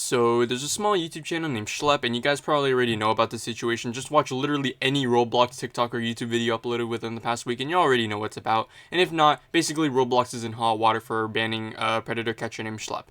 So there's a small YouTube channel named Schlep, and you guys probably already know about the situation. Just watch literally any Roblox, TikTok, or YouTube video uploaded within the past week, and you already know what's about. And if not, basically Roblox is in hot water for banning a predator catcher named Schlep.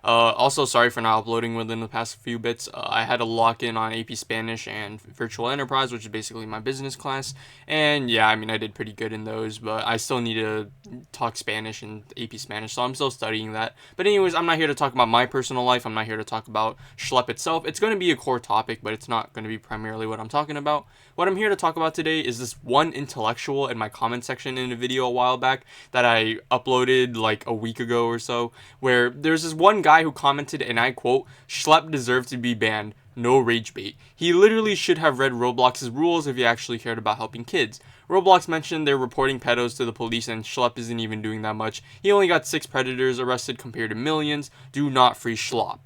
Also, sorry for not uploading within the past few bits. I had to lock in on AP Spanish and Virtual Enterprise, which is basically my business class. And yeah, I mean, I did pretty good in those, but I still need to talk Spanish and AP Spanish, so I'm still studying that. But anyways, I'm not here to talk about my personal life. I'm not here to talk about Schlep itself. It's going to be a core topic, but it's not going to be primarily what I'm talking about. What I'm here to talk about today is this one intellectual in my comment section in a video a while back that I uploaded like a week ago or so, where there's this one guy who commented, and I quote, "Schlep deserved to be banned. No rage bait. He literally should have read Roblox's rules if he actually cared about helping kids. Roblox mentioned they're reporting pedos to the police, and Schlep isn't even doing that much. He only got 6 predators arrested compared to millions. Do not free Schlep."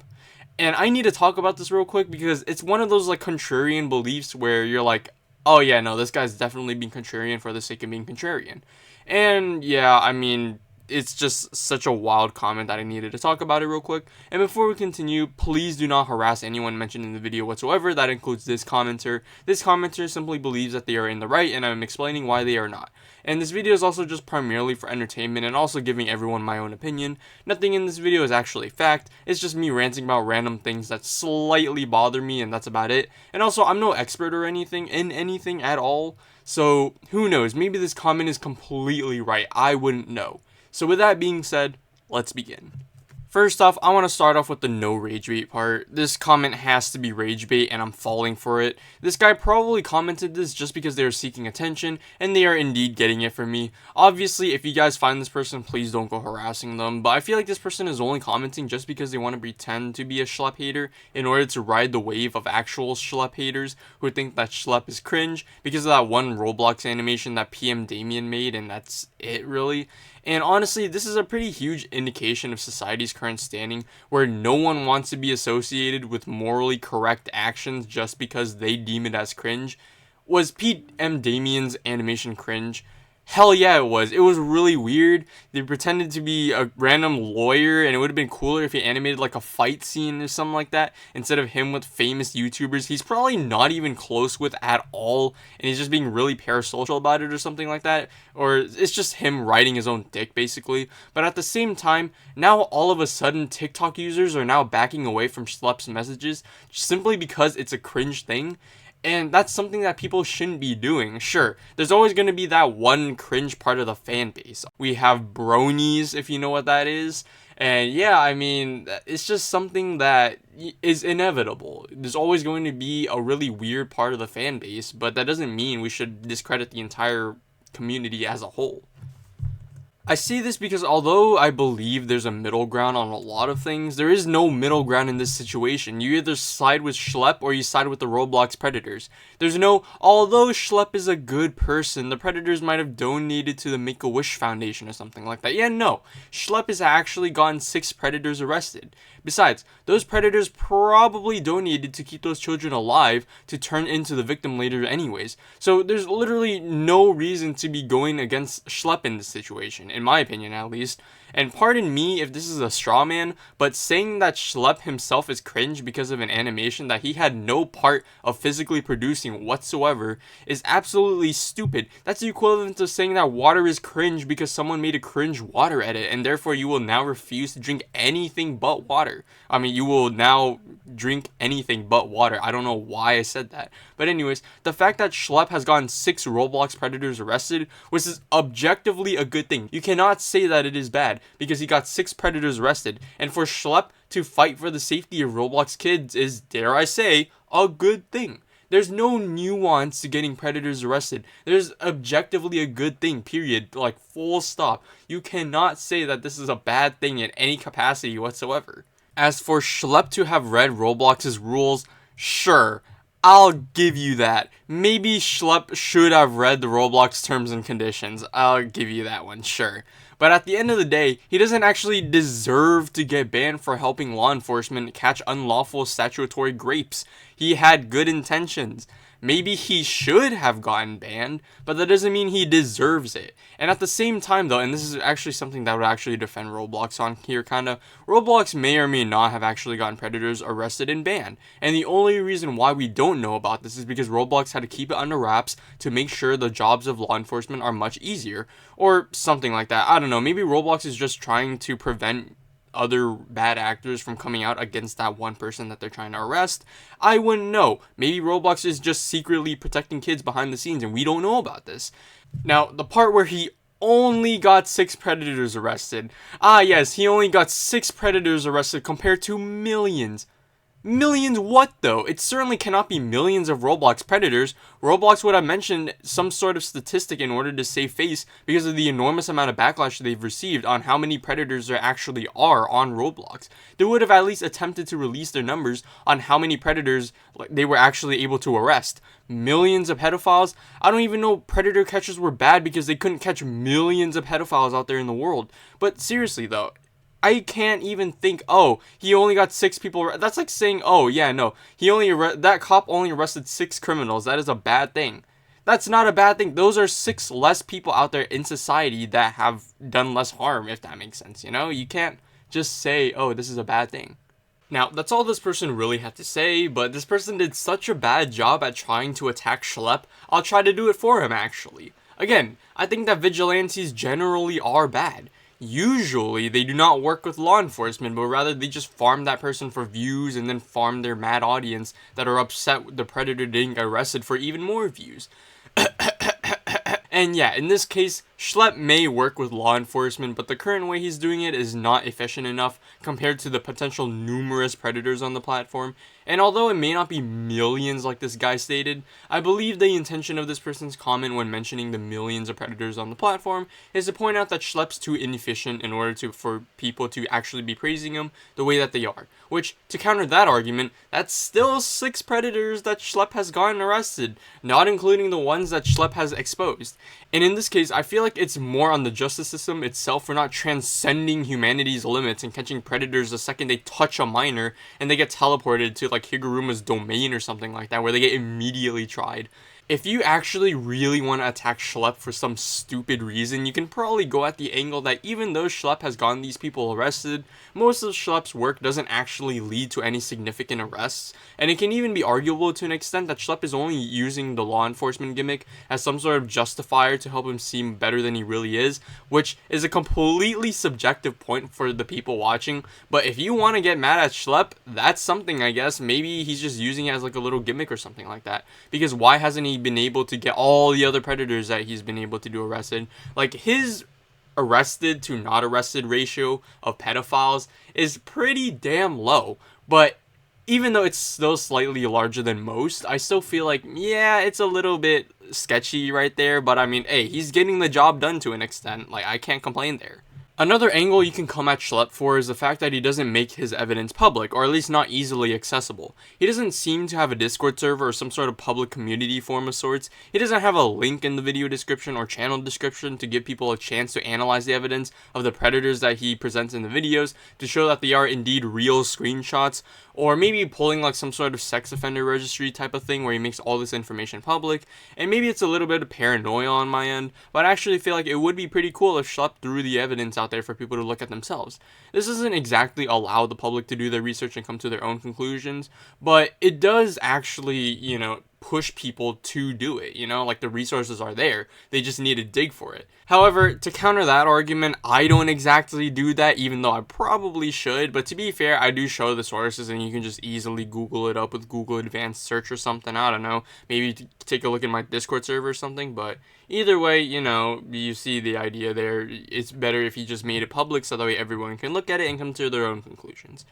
And I need to talk about this real quick because it's one of those like contrarian beliefs where you're like, oh yeah, no, this guy's definitely being contrarian for the sake of being contrarian. And yeah, I mean, it's just such a wild comment that I needed to talk about it real quick. And before we continue, please do not harass anyone mentioned in the video whatsoever. That includes this commenter. This commenter simply believes that they are in the right, and I'm explaining why they are not. And this video is also just primarily for entertainment and also giving everyone my own opinion. Nothing in this video is actually fact. It's just me ranting about random things that slightly bother me, and that's about it. And also, I'm no expert or anything in anything at all. So who knows? Maybe this comment is completely right. I wouldn't know. So with that being said, let's begin. First off, I want to start off with the no rage bait part. This comment has to be rage bait, and I'm falling for it. This guy probably commented this just because they are seeking attention, and they are indeed getting it from me. Obviously, if you guys find this person, please don't go harassing them, but I feel like this person is only commenting just because they want to pretend to be a Schlep hater in order to ride the wave of actual Schlep haters who think that Schlep is cringe because of that one Roblox animation that PM Damien made, and that's it really. And honestly, this is a pretty huge indication of society's current standing, where no one wants to be associated with morally correct actions just because they deem it as cringe. Was Pete M. Damien's animation cringe? Hell yeah, it was. It was really weird. They pretended to be a random lawyer, and it would have been cooler if he animated like a fight scene or something like that instead of him with famous YouTubers he's probably not even close with at all, and he's just being really parasocial about it or something like that. Or it's just him riding his own dick, basically. But at the same time, now all of a sudden, TikTok users are now backing away from Schlep's messages simply because it's a cringe thing. And that's something that people shouldn't be doing. Sure, there's always going to be that one cringe part of the fan base. We have bronies, if you know what that is. And yeah, I mean, it's just something that is inevitable. There's always going to be a really weird part of the fan base, but that doesn't mean we should discredit the entire community as a whole. I say this because although I believe there's a middle ground on a lot of things, there is no middle ground in this situation. You either side with Schlep or you side with the Roblox predators. There's no, although Schlep is a good person, the predators might have donated to the Make-A-Wish Foundation or something like that. Yeah, no. Schlep has actually gotten 6 predators arrested. Besides, those predators probably donated to keep those children alive to turn into the victim later anyways. So there's literally no reason to be going against Schlep in this situation, in my opinion at least. And pardon me if this is a straw man, but saying that Schlep himself is cringe because of an animation that he had no part of physically producing whatsoever is absolutely stupid. That's the equivalent of saying that water is cringe because someone made a cringe water edit, and therefore you will now refuse to drink anything but water. I mean, you will now drink anything but water. I don't know why I said that. But anyways, the fact that Schlep has gotten 6 Roblox predators arrested, which is objectively a good thing. You cannot say that it is bad, because he got 6 predators arrested, and for Schlep to fight for the safety of Roblox kids is, dare I say, a good thing. There's no nuance to getting predators arrested. There's objectively a good thing, period, like full stop. You cannot say that this is a bad thing in any capacity whatsoever. As for Schlep to have read Roblox's rules, sure, I'll give you that. Maybe Schlep should have read the Roblox terms and conditions. I'll give you that one, sure. But at the end of the day, he doesn't actually deserve to get banned for helping law enforcement catch unlawful statutory grapes. He had good intentions. maybe he should have gotten banned, but that doesn't mean he deserves it. And at the same time though, and this is actually something that would actually defend Roblox on here kinda, Roblox may or may not have actually gotten predators arrested and banned. And the only reason why we don't know about this is because Roblox had to keep it under wraps to make sure the jobs of law enforcement are much easier. Or something like that. I don't know, maybe Roblox is just trying to prevent other bad actors from coming out against that one person that they're trying to arrest. I wouldn't know. Maybe Roblox is just secretly protecting kids behind the scenes and we don't know about this. Now, the part where he only got 6 predators arrested. Yes, he only got 6 predators arrested compared to millions. Millions what though? It certainly cannot be millions of Roblox predators. Roblox would have mentioned some sort of statistic in order to save face because of the enormous amount of backlash they've received on how many predators there actually are on Roblox. They would have at least attempted to release their numbers on how many predators they were actually able to arrest. Millions of pedophiles? I don't even know predator catchers were bad because they couldn't catch millions of pedophiles out there in the world. But seriously though, I can't even think, oh, he only got 6 people. That's like saying, oh, yeah, no, that cop only arrested 6 criminals. That is a bad thing. That's not a bad thing. Those are 6 less people out there in society that have done less harm, if that makes sense, you know? You can't just say, oh, this is a bad thing. Now, that's all this person really had to say, but this person did such a bad job at trying to attack Schlep, I'll try to do it for him, actually. Again, I think that vigilantes generally are bad. Usually, they do not work with law enforcement, but rather they just farm that person for views and then farm their mad audience that are upset the predator didn't get arrested for even more views. And yeah, in this case, Schlep may work with law enforcement, but the current way he's doing it is not efficient enough compared to the potential numerous predators on the platform. And although it may not be millions like this guy stated, I believe the intention of this person's comment when mentioning the millions of predators on the platform is to point out that Schlep's too inefficient in order for people to actually be praising him the way that they are. Which, to counter that argument, that's still 6 predators that Schlep has gotten arrested, not including the ones that Schlep has exposed. And in this case, I feel like it's more on the justice system itself for not transcending humanity's limits and catching predators the second they touch a minor and they get teleported to like Higuruma's domain or something like that, where they get immediately tried. If you actually really want to attack Schlep for some stupid reason, you can probably go at the angle that even though Schlep has gotten these people arrested, most of Schlep's work doesn't actually lead to any significant arrests, and it can even be arguable to an extent that Schlep is only using the law enforcement gimmick as some sort of justifier to help him seem better than he really is, which is a completely subjective point for the people watching. But if you want to get mad at Schlep, that's something, I guess. Maybe he's just using it as like a little gimmick or something like that, because why hasn't he been able to get all the other predators that he's been able to do arrested? Like, his arrested to not arrested ratio of pedophiles is pretty damn low, but even though it's still slightly larger than most, I still feel like, yeah, it's a little bit sketchy right there, but I mean, hey, he's getting the job done to an extent. Like, I can't complain there. Another angle you can come at Schlep for is the fact that he doesn't make his evidence public, or at least not easily accessible. He doesn't seem to have a Discord server or some sort of public community form of sorts. He doesn't have a link in the video description or channel description to give people a chance to analyze the evidence of the predators that he presents in the videos to show that they are indeed real screenshots, or maybe pulling like some sort of sex offender registry type of thing where he makes all this information public. And maybe it's a little bit of paranoia on my end, but I actually feel like it would be pretty cool if Schlep threw the evidence out there for people to look at themselves. This doesn't exactly allow the public to do their research and come to their own conclusions, but it does actually, you know, push people to do it, you know, like the resources are there, they just need to dig for it. However, to counter that argument, I don't exactly do that, even though I probably should, but to be fair, I do show the sources and you can just easily Google it up with Google Advanced Search or something, I don't know, maybe take a look at my Discord server or something, but either way, you know, you see the idea there. It's better if you just made it public so that way everyone can look at it and come to their own conclusions.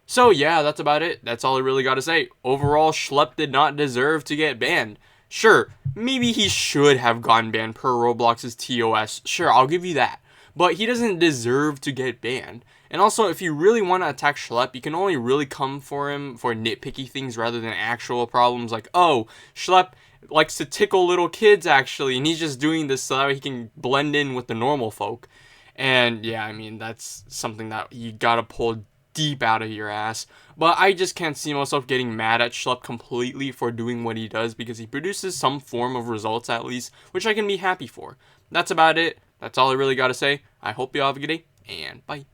So yeah, that's about it. That's all I really got to say. Overall, Schlep did not deserve to get banned. Sure, maybe he should have gotten banned per Roblox's TOS. Sure, I'll give you that. But he doesn't deserve to get banned. And also, if you really want to attack Schlep, you can only really come for him for nitpicky things rather than actual problems like, oh, Schlep likes to tickle little kids actually, and he's just doing this so that he can blend in with the normal folk. And yeah, I mean, that's something that you gotta pull deep out of your ass. But I just can't see myself getting mad at Schlep completely for doing what he does, because he produces some form of results at least, which I can be happy for. That's about it. That's all I really gotta say. I hope you all have a good day, and bye.